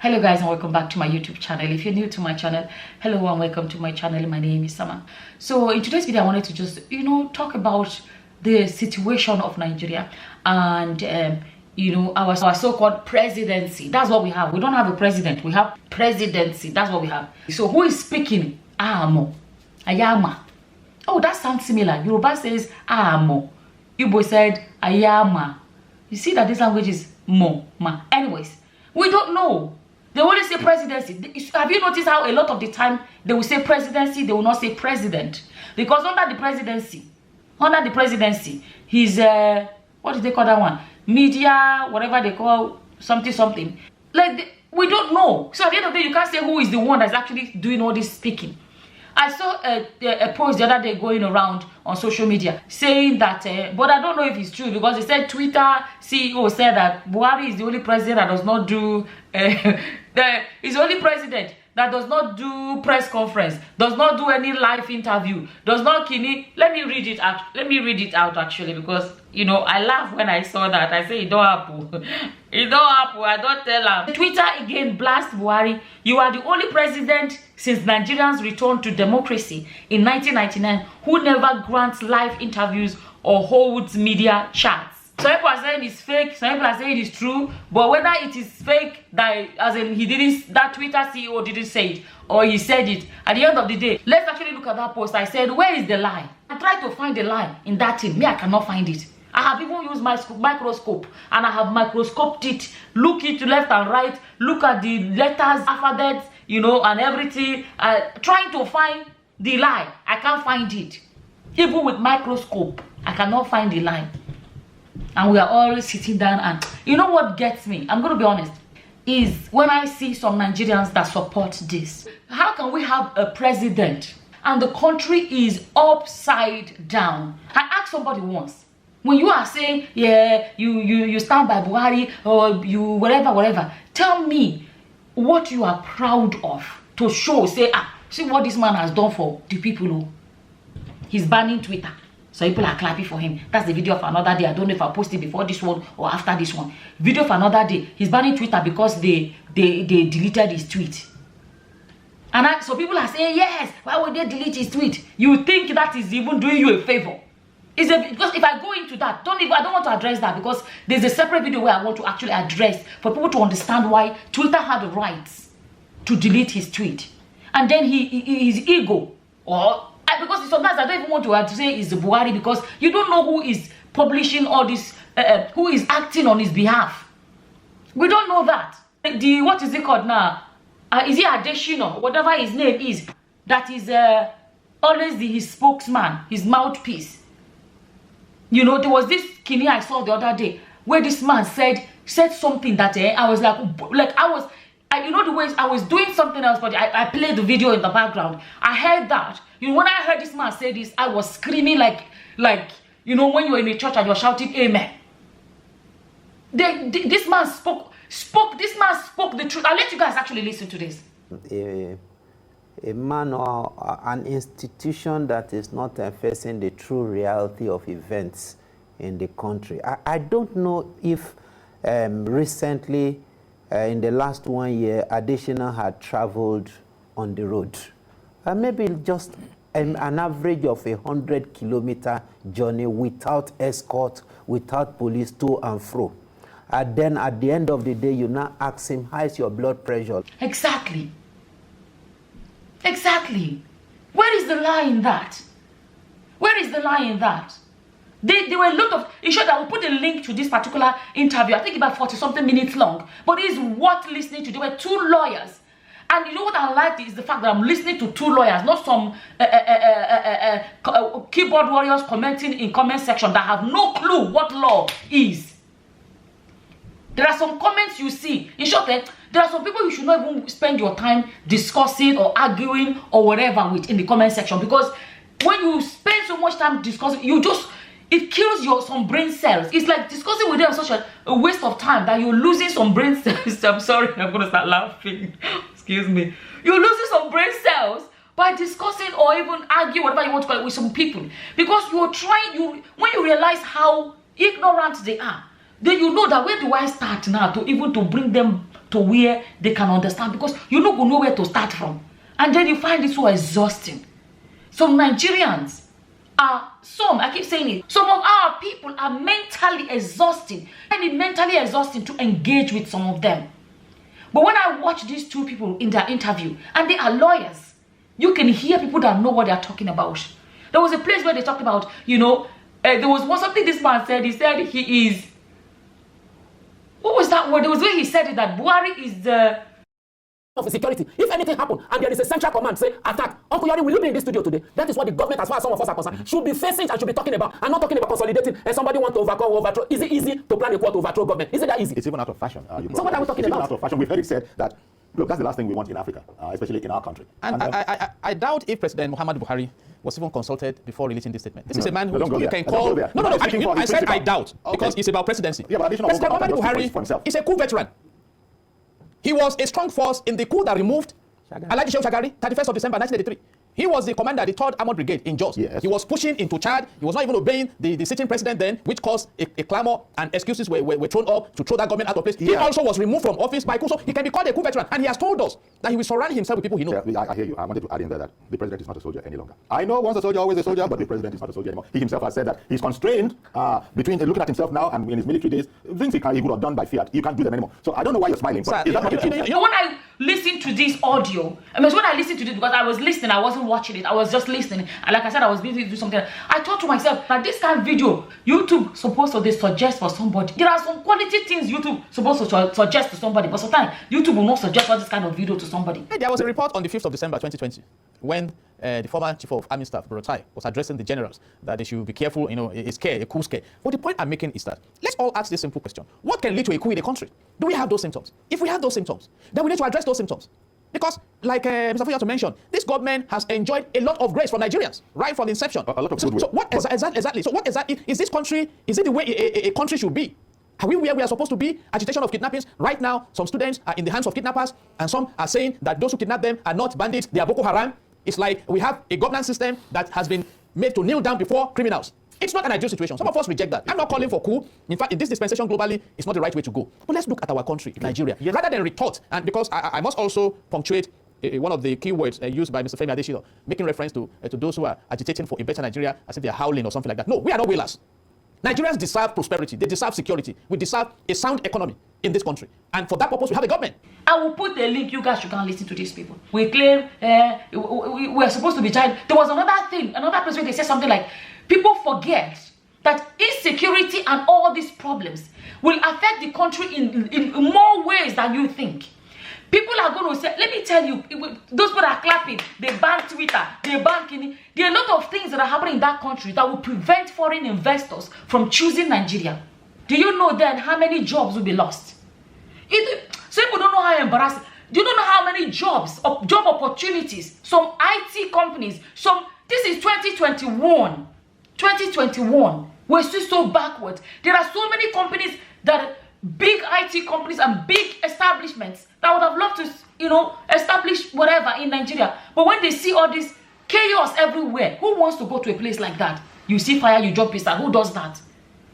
Hello guys, and welcome back to my YouTube channel. If you're new to my channel, hello and welcome to my channel. My name is Sama. So in today's video I wanted to just talk about the situation of Nigeria and our so-called presidency. That's what we have. We don't have a president, we have presidency. That's what we have. So who is speaking? Amo, Ayama. Oh, that sounds similar. Yoruba says Amo, Igbo said Ayama. You see that this language is mo, ma. Anyways, we don't know. They only say presidency. Have you noticed how a lot of the time they will say presidency, they will not say president? Because under the presidency, he's what do they call that one? Media, whatever they call something. Like we don't know. So at the end of the day, you can't say who is the one that's actually doing all this speaking. I saw a post the other day going around on social media saying that, but I don't know if it's true, because they said Twitter CEO said that Buhari is the only president that does not do, he's the only president that does not do press conference, does not do any live interview, does not kini. Let me read it out. Let me read it out actually, because I laugh when I saw that. I say it don't happen. It don't happen. I don't tell her. Twitter again blast Buhari. You are the only president since Nigerians returned to democracy in 1999 who never grants live interviews or holds media chats. Some people are saying it's fake, some people are saying it's true, but whether it is fake, that as in that Twitter CEO didn't say it, or he said it, at the end of the day, let's actually look at that post. I said, where is the lie? I tried to find the lie in that thing. Me, I cannot find it. I have even used my microscope, and I have microscoped it, look it left and right, look at the letters, alphabets, and everything, trying to find the lie. I can't find it. Even with microscope, I cannot find the lie. And we are all sitting down, and you know what gets me? I'm going to be honest, is when I see some Nigerians that support this. How can we have a president and the country is upside down? I asked somebody once, when you are saying, yeah, you stand by Buhari, or you whatever, tell me what you are proud of to show, say, see what this man has done for the people who he's banning Twitter. So people are clapping for him. That's the video of another day. I don't know if I posted before this one or after this one. Video for another day. He's banning Twitter because they deleted his tweet. And so people are saying, yes, why would they delete his tweet? You think that is even doing you a favor? Because if I go into that, I don't want to address that, because there's a separate video where I want to actually address for people to understand why Twitter had the rights to delete his tweet. And then his ego, because sometimes I don't even want to say it's Buhari, because you don't know who is publishing all this, who is acting on his behalf. We don't know that. What is it called now? Is it Adeshino? Whatever his name is. That is always his spokesman, his mouthpiece. There was this kini I saw the other day where this man said something that I was the way I was doing something else, but I played the video in the background. I heard that. When I heard this man say this, I was screaming like when you're in a church and you're shouting amen. This man spoke the truth. I'll let you guys actually listen to this. A man or an institution that is not facing the true reality of events in the country. I don't know if recently, in the last 1 year, Additional had traveled on the road. Maybe just an average of 100-kilometer journey without escort, without police to and fro. And then at the end of the day, you now ask him, how is your blood pressure? Exactly. Where is the lie in that? Where is the lie in that? There were a lot of, in short, I will put a link to this particular interview. I think about 40-something minutes long, but it is worth listening to. There were two lawyers. And you know what I like is the fact that I'm listening to two lawyers, not some keyboard warriors commenting in comment section that have no clue what law is. There are some comments you see. In short, there are some people you should not even spend your time discussing or arguing or whatever with in the comment section, because when you spend so much time discussing, it kills some brain cells. It's like discussing with them such a waste of time that you're losing some brain cells. I'm sorry, I'm gonna start laughing. Excuse me. You're losing some brain cells by discussing or even argue, whatever you want to call it, with some people, because when you realize how ignorant they are, then you know that where do I start now to bring them to where they can understand, because you don't know where to start from. And then you find it so exhausting. Some Nigerians are, I keep saying it, some of our people are mentally exhausting. And it's mentally exhausting to engage with some of them. But when I watch these two people in their interview, and they are lawyers, you can hear people that know what they are talking about. There was a place where they talked about, there was something this man said. He said he is, what was that word? There was where he said it, that Buhari is the of security. If anything happens and there is a central command, say attack. Uncle Yori, will you be in this studio today? That is what the government, as far as some of us are concerned, should be facing and should be talking about. I'm not talking about consolidating and somebody want to overthrow. Is it easy to plan a coup to overthrow government? Is it that easy? It's even out of fashion. So what are we talking about? Out of fashion. We've heard it said that, look, that's the last thing we want in Africa, especially in our country. And I doubt if President Muhammadu Buhari was even consulted before releasing this statement. This is a man who you can call. No, I said I doubt, because it's about presidency. Yeah, but President Muhammadu Buhari is a coup veteran. He was a strong force in the coup that removed Alhaji Shehu Shagari, 31st of December 1983. He was the commander of the 3rd Armored Brigade in Jos. Yes. He was pushing into Chad. He was not even obeying the sitting president then, which caused a clamor, and excuses were thrown up to throw that government out of place. Yeah. He also was removed from office by coup, so he can be called a coup veteran. And he has told us that he will surround himself with people he knows. Yeah, I hear you. I wanted to add in there that the president is not a soldier any longer. I know once a soldier, always a soldier, but the president is not a soldier anymore. He himself has said that he's constrained between looking at himself now and in his military days. Things he could have done by fiat, you can't do them anymore. So I don't know why you're smiling. But Sir, when I listen to this audio, when I listened to this, because I was listening, I wasn't watching it, I was just listening, and like I said, I was busy to do something. I thought to myself that this kind of video YouTube supposed to suggest for somebody. There are some quality things YouTube supposed to suggest to somebody, but sometimes YouTube will not suggest all this kind of video to somebody. There was a report on the 5th of December 2020 when the former Chief of Army Staff, Buratai, was addressing the generals that they should be careful, a coup scare. But the point I'm making is that let's all ask this simple question: what can lead to a coup in a country? Do we have those symptoms? If we have those symptoms, then we need to address those symptoms. Because, like Mr. Fuyato mentioned, this government has enjoyed a lot of grace from Nigerians right from the inception. A lot of goodwill. So what exactly? So what exactly is this country? Is it the way a country should be? Are we where we are supposed to be? Agitation of kidnappings. Right now, some students are in the hands of kidnappers, and some are saying that those who kidnap them are not bandits, they are Boko Haram. It's like we have a governance system that has been made to kneel down before criminals. It's not an ideal situation. Some of us reject that. I'm not calling for coup. In fact, in this dispensation globally, it's not the right way to go. But let's look at our country, Nigeria, rather than retort. And because I must also punctuate one of the key words used by Mr. Femi Adesina, making reference to those who are agitating for a better Nigeria as if they are howling or something like that. No, we are not wailers. Nigerians deserve prosperity. They deserve security. We deserve a sound economy in this country. And for that purpose, we have a government. I will put the link. You guys, you can listen to these people. We claim we're supposed to be child. There was another place where they said something like, people forget that insecurity and all these problems will affect the country in more ways than you think. People are going to say, let me tell you, those people are clapping, they ban Twitter, they ban Kini. There are a lot of things that are happening in that country that will prevent foreign investors from choosing Nigeria. Do you know then how many jobs will be lost? Some people don't know how embarrassing. Do you don't know how many job opportunities, some IT companies, this is 2021. 2021, we're still so backward. There are so many companies big IT companies and big establishments that would have loved to, establish whatever in Nigeria. But when they see all this chaos everywhere, who wants to go to a place like that? You see fire, you jump inside. Who does that?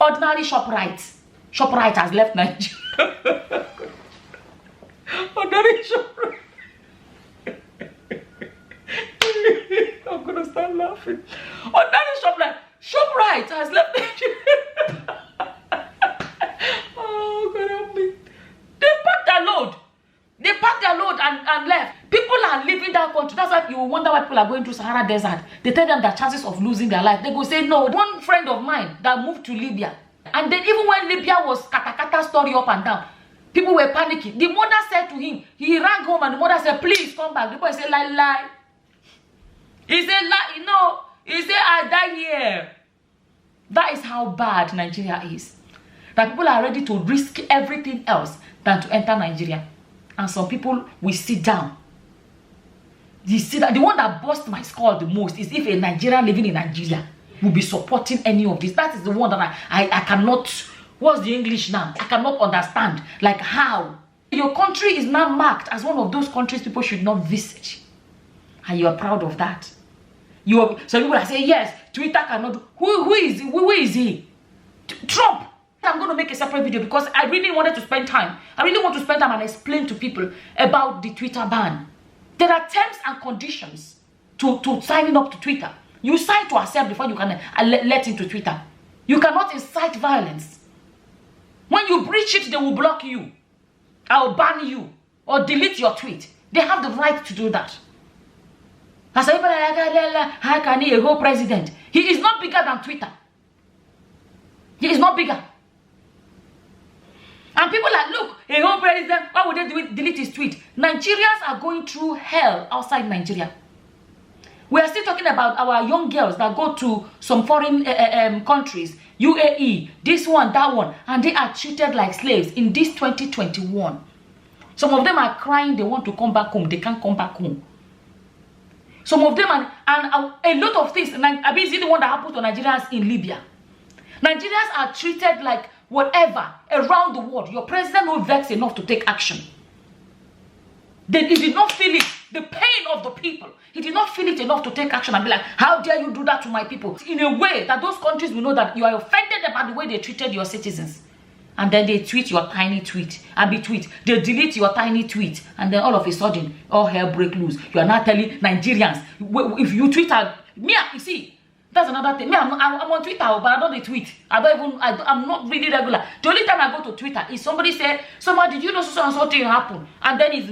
Ordinary ShopRite. ShopRite has left Nigeria. Ordinary ShopRite. I'm gonna start laughing. Ordinary ShopRite has left Nigeria. Oh, God help me. They packed their load and left. People are leaving that country. That's why you wonder why people are going through Sahara Desert. They tell them their chances of losing their life. They go say no. One friend of mine that moved to Libya, and then even when Libya was kata story up and down, people were panicking. The mother said to him, he rang home and the mother said, please come back. The boy said, lie. He said, he said, I die here. That is how bad Nigeria is. That people are ready to risk everything else than to enter Nigeria. And some people will sit down. You see that the one that burst my skull the most is if a Nigerian living in Nigeria will be supporting any of this. That is the one that I cannot, what's the English now? I cannot understand. Like how? Your country is now marked as one of those countries people should not visit. And you are proud of that. Some people are saying, yes, Twitter cannot. Who is he? Trump. I'm going to make a separate video because I really wanted to spend time. I really want to spend time and explain to people about the Twitter ban. There are terms and conditions to signing up to Twitter. You sign to accept before you can let into Twitter. You cannot incite violence. When you breach it, they will block you, or ban you, or delete your tweet. They have the right to do that. As people like, how can he a whole president? He is not bigger than Twitter. He is not bigger. And people are like, look, a whole president, why would they delete his tweet? Nigerians are going through hell outside Nigeria. We are still talking about our young girls that go to some foreign countries, UAE, this one, that one, and they are treated like slaves in this 2021. Some of them are crying, they want to come back home, they can't come back home. Some of them, and a lot of things, I mean, see the one that happened to Nigerians in Libya. Nigerians are treated like whatever around the world. Your president will vex enough to take action. They did not feel it, the pain of the people. He did not feel it enough to take action and be like, how dare you do that to my people? In a way that those countries will know that you are offended about the way they treated your citizens. And then they tweet your tiny tweet and retweet. They delete your tiny tweet. And then all of a sudden, all hell break loose. You are now telling Nigerians, if you tweet out, me, you see, that's another thing. Me, I'm on Twitter, but I don't tweet. I'm not really regular. The only time I go to Twitter is somebody say, somebody, did you know so and so thing happened? And then it's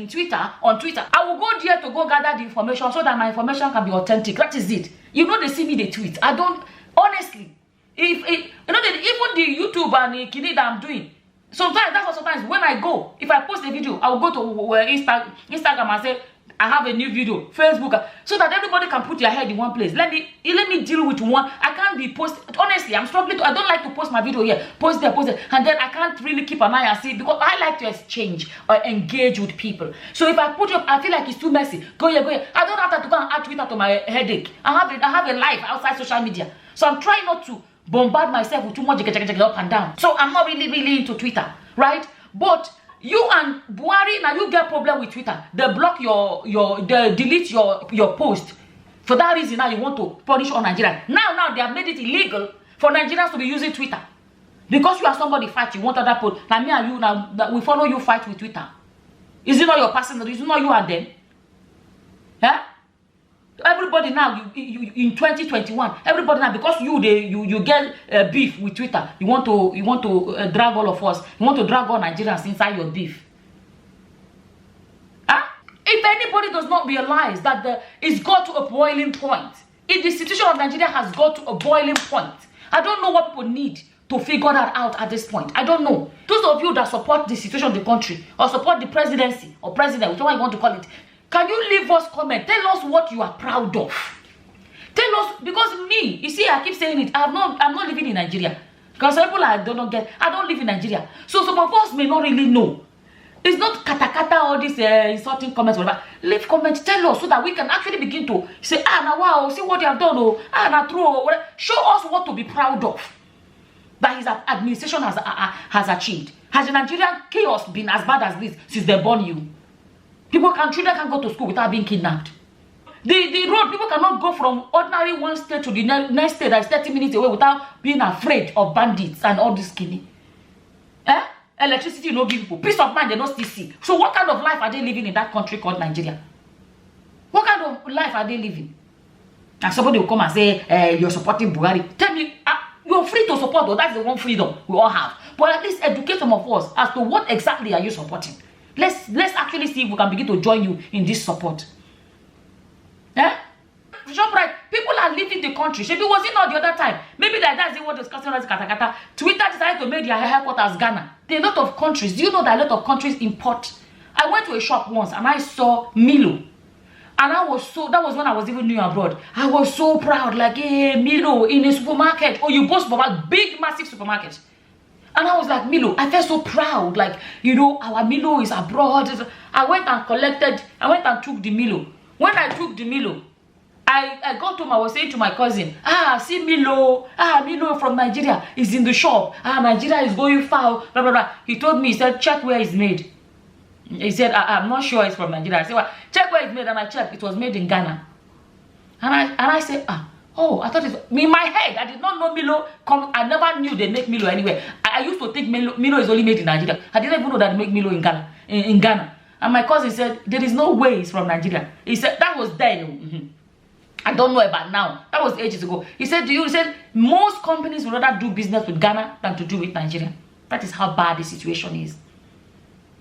on Twitter. I will go there to go gather the information so that my information can be authentic. That is it. You know, they see me, they tweet. I don't, honestly, even the YouTube and the kidney that I'm doing, sometimes when I go, if I post a video, I will go to Instagram and say, I have a new video, Facebook, so that everybody can put their head in one place. Let me deal with one. I can't be honestly, I'm struggling I don't like to post my video here, post there, and then I can't really keep an eye and see, because I like to exchange or engage with people. So if I put up, I feel like it's too messy. Go here. I don't have to go and add Twitter to my headache. I have a life outside social media. So I'm trying not to bombard myself with too much up and down. So I'm not really into Twitter, right? But you and Buhari, now you get problem with Twitter. They block they delete your post. For that reason, now you want to punish all Nigerians. Now they have made it illegal for Nigerians to be using Twitter. Because you are somebody fight, you want other post. Now me and you, now that we follow you fight with Twitter. Is it not your personal? Is it not you and them? Yeah? Everybody now, you in 2021, everybody now, because you get beef with Twitter, you want to drag all of us, you want to drag all Nigerians inside your beef. Huh? If anybody does not realize that it's got to a boiling point, if the situation of Nigeria has got to a boiling point, I don't know what people need to figure that out at this point. I don't know. Those of you that support the situation of the country, or support the presidency, or president, whichever you want to call it, can you leave us comment? Tell us what you are proud of. Tell us, because me, you see, I keep saying it, I'm not living in Nigeria. Because some people I don't live in Nigeria. So some of us may not really know. It's not kata all these insulting comments, whatever. Leave comments, tell us, so that we can actually begin to say, now wow, see what they have done, now true, whatever. Show us what to be proud of that his administration has achieved. Has the Nigerian chaos been as bad as this since they born you? Children can go to school without being kidnapped. The road, people cannot go from ordinary one state to the next state that is 30 minutes away without being afraid of bandits and all this killing. Electricity, you know, give people. Peace of mind, they don't still see. So what kind of life are they living in that country called Nigeria? What kind of life are they living? And somebody will come and say, you're supporting Buhari. Tell me, you're free to support, though. That's the one freedom we all have. But at least educate some of us as to what exactly are you supporting. Let's actually see if we can begin to join you in this support. Right? People are leaving the country. Maybe was it not the other time? Maybe that's what discussing as kata. Twitter decided to make their headquarters Ghana. There are a lot of countries. Do you know that a lot of countries import? I went to a shop once and I saw Milo. And that was when I was even new abroad. I was so proud, like, hey, Milo in a supermarket. Oh, you bought supermarket, big, massive supermarket. And I was like, Milo, I felt so proud, like, you know, our Milo is abroad. I went and took the Milo. When I took the Milo, I got home, I was saying to my cousin, see Milo, Milo from Nigeria is in the shop. Nigeria is going far, blah, blah, blah. He told me, he said, check where it's made. He said, I'm not sure it's from Nigeria. I said, well, check where it's made, and I checked, it was made in Ghana. And I said, Oh, I thought it's in my head. I did not know Milo. I never knew they make Milo anywhere. I used to think Milo is only made in Nigeria. I didn't even know that they make Milo in Ghana. In Ghana. And my cousin said, there is no way it's from Nigeria. He said, that was then. I don't know about now. That was ages ago. He said, most companies would rather do business with Ghana than to do with Nigeria. That is how bad the situation is.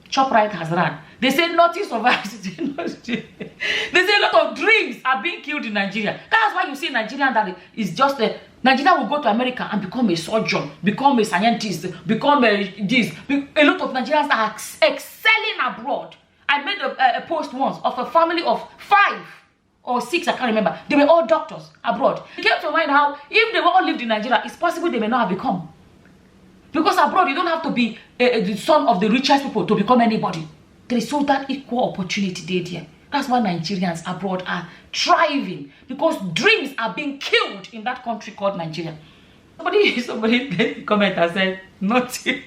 ShopRite has run. They say nothing survives. They say a lot of dreams are being killed in Nigeria. That's why you see Nigeria that is just a... Nigeria will go to America and become a surgeon, become a scientist, become a lot of Nigerians are excelling abroad. I made a post once of a family of 5 or 6, I can't remember. They were all doctors abroad. It came to mind how if they were all lived in Nigeria, it's possible they may not have become. Because abroad, you don't have to be the son of the richest people to become anybody. There is so that equal opportunity there. That's why Nigerians abroad are thriving. Because dreams are being killed in that country called Nigeria. Somebody made a comment and said, nothing.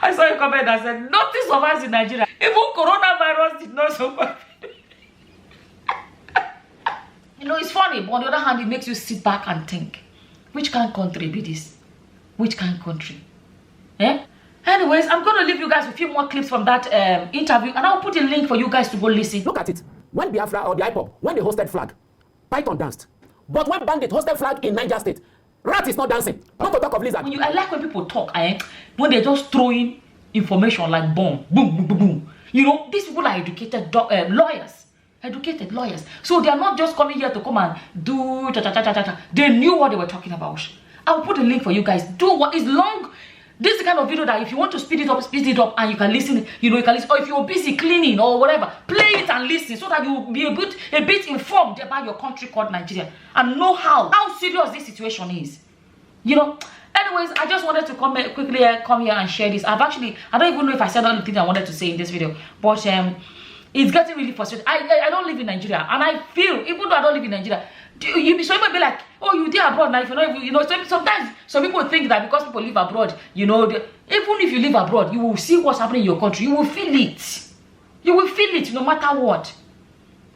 I saw a comment that said, nothing survives in Nigeria. Even coronavirus did not survive. You know, it's funny, but on the other hand, it makes you sit back and think, which kind of country be this? Which kind of country? Eh? Anyways, I'm going to leave you guys with a few more clips from that interview, and I'll put a link for you guys to go listen. Look at it. When Biafra or the IPOB, when they hosted flag, Python danced. But when Bandit hosted flag in Niger State, rat is not dancing. Not to talk of lizard. I like when people talk, when they're just throwing information like bomb, boom, boom, boom, boom. You know, these people are educated lawyers. Educated lawyers. So they are not just coming here to come and do ta-ta-ta-ta-ta. They knew what they were talking about. I'll put a link for you guys. Do what is long. This is the kind of video that if you want to speed it up and you can listen, you know, you can listen. Or if you're busy cleaning or whatever, play it and listen so that you'll be a bit informed about your country called Nigeria and know how serious this situation is. You know. Anyways, I just wanted to come here and share this. I don't even know if I said all the things I wanted to say in this video, but it's getting really frustrating. I don't live in Nigeria, and I feel, even though I don't live in Nigeria, some people be like, oh, you did abroad now. If you're not, you know, sometimes some people think that because people live abroad, you know, even if you live abroad, you will see what's happening in your country. You will feel it. You will feel it no matter what.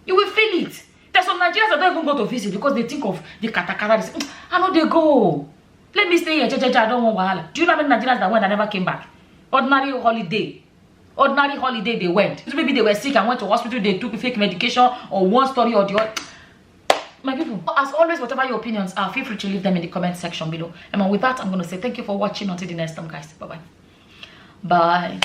You will feel it. There's some Nigerians that don't even go to visit because they think of the katakara. They say, I know they go. Let me stay here. I don't want wahala. Do you know how many Nigerians that went and never came back? Ordinary holiday they went. So maybe they were sick and went to hospital, they took fake medication or one story or the other. My people, as always, whatever your opinions are, feel free to leave them in the comment section below. And with that, I'm going to say thank you for watching. Until the next time, guys. Bye-bye. Bye.